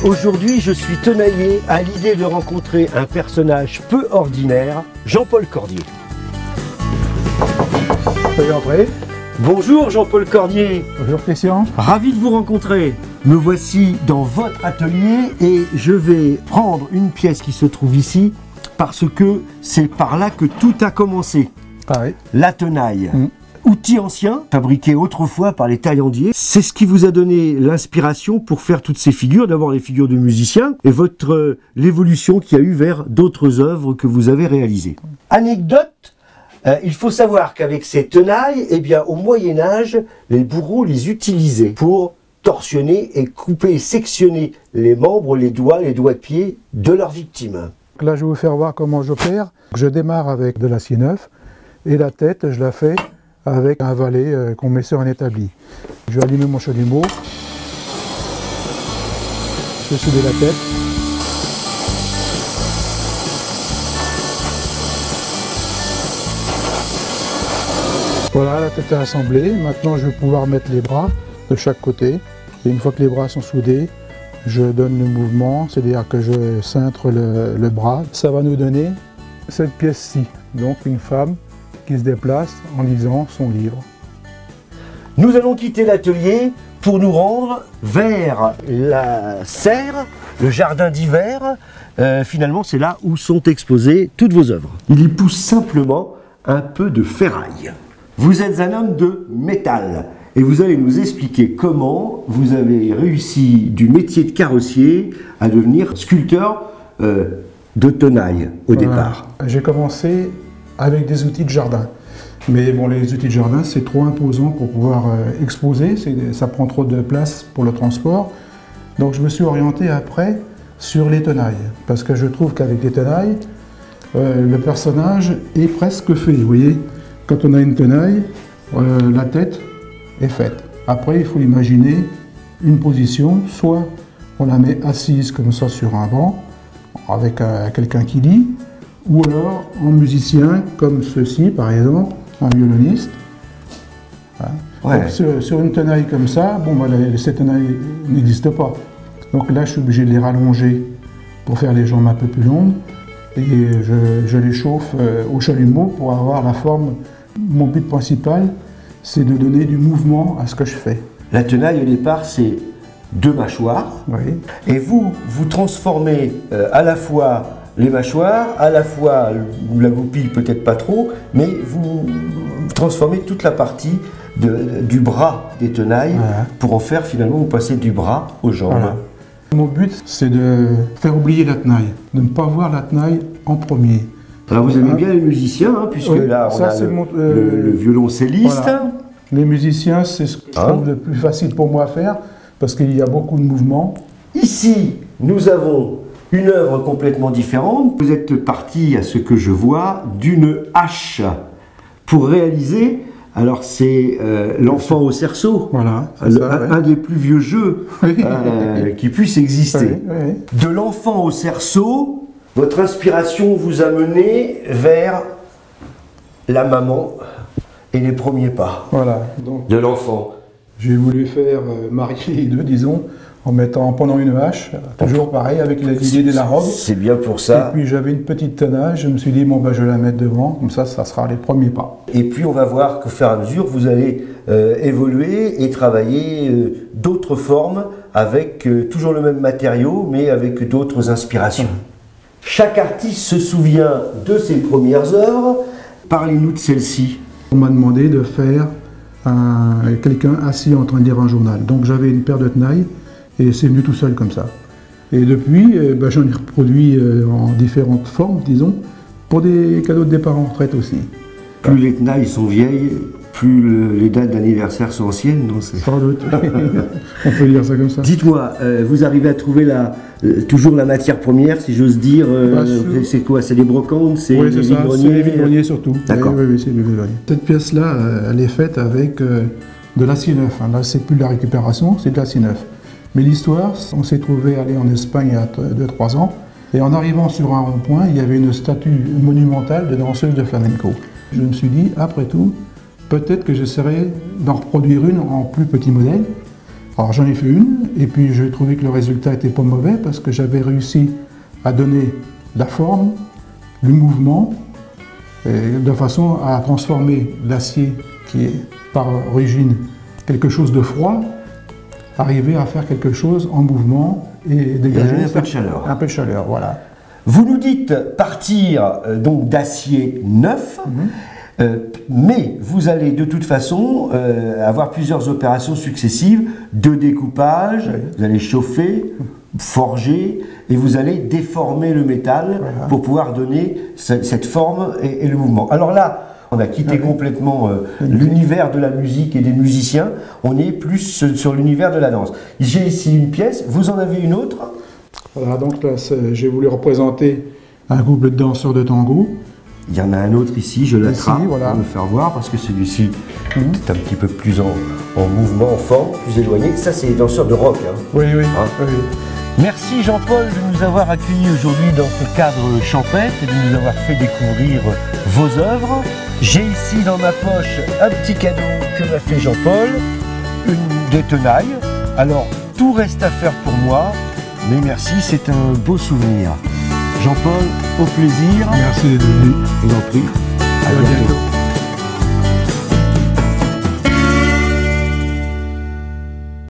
Aujourd'hui, je suis tenaillé à l'idée de rencontrer un personnage peu ordinaire, Jean-Paul Cordier. Soyez entrés. Bonjour Jean-Paul Cordier. Bonjour Christian. Ravi de vous rencontrer. Me voici dans votre atelier et je vais prendre une pièce qui se trouve ici parce que c'est par là que tout a commencé. Ah oui. La tenaille. Outil ancien, fabriqué autrefois par les taillandiers. C'est ce qui vous a donné l'inspiration pour faire toutes ces figures, d'abord les figures de musiciens, et l'évolution qu'il y a eu vers d'autres œuvres que vous avez réalisées. Anecdote, il faut savoir qu'avec ces tenailles, eh bien, au Moyen-Âge, les bourreaux les utilisaient pour torsionner et couper et sectionner les membres, les doigts de pied de leurs victimes. Là, je vais vous faire voir comment j'opère. Je démarre avec de l'acier neuf et la tête, je la fais avec un valet qu'on met sur un établi. Je vais allumer mon chalumeau. Je vais souder la tête. Voilà, la tête est assemblée. Maintenant, je vais pouvoir mettre les bras de chaque côté. Et une fois que les bras sont soudés, je donne le mouvement, c'est-à-dire que je cintre le bras. Ça va nous donner cette pièce-ci, donc une femme qui se déplace en lisant son livre. Nous allons quitter l'atelier pour nous rendre vers la serre, le jardin d'hiver. Finalement, c'est là où sont exposées toutes vos œuvres. Il y pousse simplement un peu de ferraille. Vous êtes un homme de métal et vous allez nous expliquer comment vous avez réussi du métier de carrossier à devenir sculpteur de tenaille au départ. J'ai commencé avec des outils de jardin. Mais bon, les outils de jardin, c'est trop imposant pour pouvoir exposer, ça prend trop de place pour le transport. Donc je me suis orienté après sur les tenailles, parce que je trouve qu'avec les tenailles, le personnage est presque fait. Vous voyez, quand on a une tenaille, la tête est faite. Après, il faut imaginer une position, soit on la met assise comme ça sur un banc, avec quelqu'un qui lit, ou alors en musicien, comme ceci par exemple, un violoniste. Hein. Ouais. Donc, sur une tenaille comme ça, bon, bah, ces tenailles n'existent pas. Donc là, je suis obligé de les rallonger pour faire les jambes un peu plus longues. Et je les chauffe au chalumeau pour avoir la forme. Mon but principal, c'est de donner du mouvement à ce que je fais. La tenaille, au départ, c'est deux mâchoires. Oui. Et vous transformez à la fois les mâchoires, à la fois la goupille, peut-être pas trop, mais vous transformez toute la partie du bras des tenailles, voilà, pour en faire finalement, vous passez du bras aux jambes. Voilà. Mon but, c'est de faire oublier la tenaille, de ne pas voir la tenaille en premier. Alors vous aimez bien les musiciens, hein, puisque oui, là on a le violoncelliste. Voilà. Les musiciens, c'est ce que je trouve le plus facile pour moi à faire, parce qu'il y a beaucoup de mouvements. Ici, nous avons une œuvre complètement différente. Vous êtes parti, à ce que je vois, d'une hache pour réaliser, alors c'est l'enfant au cerceau, voilà, un des plus vieux jeux qui puisse exister. Oui, oui. De l'enfant au cerceau, votre inspiration vous a mené vers la maman et les premiers pas, voilà, donc, de l'enfant. J'ai voulu faire marier les deux, disons, en pendant une hache, toujours pareil, avec l'idée de la robe. C'est bien pour ça. Et puis j'avais une petite tenaille, je me suis dit, bon, ben, je vais la mettre devant, comme ça sera les premiers pas. Et puis on va voir qu'au fur et à mesure, vous allez évoluer et travailler d'autres formes, avec toujours le même matériau, mais avec d'autres inspirations. Chaque artiste se souvient de ses premières œuvres. Parlez-nous de celle-ci. On m'a demandé de faire quelqu'un assis en train de lire un journal. Donc j'avais une paire de tenailles, et c'est venu tout seul comme ça. Et depuis, ben, j'en ai reproduit en différentes formes, disons, pour des cadeaux de départ en retraite aussi. Plus les tenailles sont vieilles, plus les dates d'anniversaire sont anciennes, non? Sans doute, on peut dire ça comme ça. Dites-moi, vous arrivez à trouver toujours la matière première, si j'ose dire, c'est quoi? C'est les brocantes? Oui, c'est ça, c'est les vibroniers surtout. D'accord. Oui, c'est les vibroniers. Cette pièce-là, elle est faite avec de l'acier neuf. Hein. Là, c'est plus de la récupération, c'est de l'acier neuf. Mais l'histoire, on s'est trouvé aller en Espagne il y a 2-3 ans, et en arrivant sur un rond-point, il y avait une statue monumentale de danseuse de flamenco. Je me suis dit, après tout, peut-être que j'essaierai d'en reproduire une en plus petit modèle, Alors j'en ai fait une, et puis j'ai trouvé que le résultat était pas mauvais parce que j'avais réussi à donner la forme, le mouvement, et de façon à transformer l'acier qui est par origine quelque chose de froid, arriver à faire quelque chose en mouvement et dégager un peu de chaleur. Un peu de chaleur, voilà. Vous nous dites partir donc d'acier neuf, mais vous allez de toute façon avoir plusieurs opérations successives de découpage, vous allez chauffer, forger, et vous allez déformer le métal pour pouvoir donner cette forme et le mouvement. Alors là, on a quitté complètement l'univers de la musique et des musiciens, on est plus sur l'univers de la danse. J'ai ici une pièce, vous en avez une autre? Voilà, donc là, j'ai voulu représenter un couple de danseurs de tango. Il y en a un autre ici, je l'attrape voilà. pour me faire voir, parce que celui-ci est un petit peu plus en mouvement, en forme, plus éloigné. Ça, c'est les danseurs de rock. Hein. Oui, oui. Hein? Oui. Merci Jean-Paul de nous avoir accueillis aujourd'hui dans ce cadre champêtre et de nous avoir fait découvrir vos œuvres. J'ai ici dans ma poche un petit cadeau que m'a fait Jean-Paul, des tenailles. Alors, tout reste à faire pour moi, mais merci, c'est un beau souvenir. Jean-Paul, au plaisir. Merci d'être venu. Je vous en prie. À bientôt.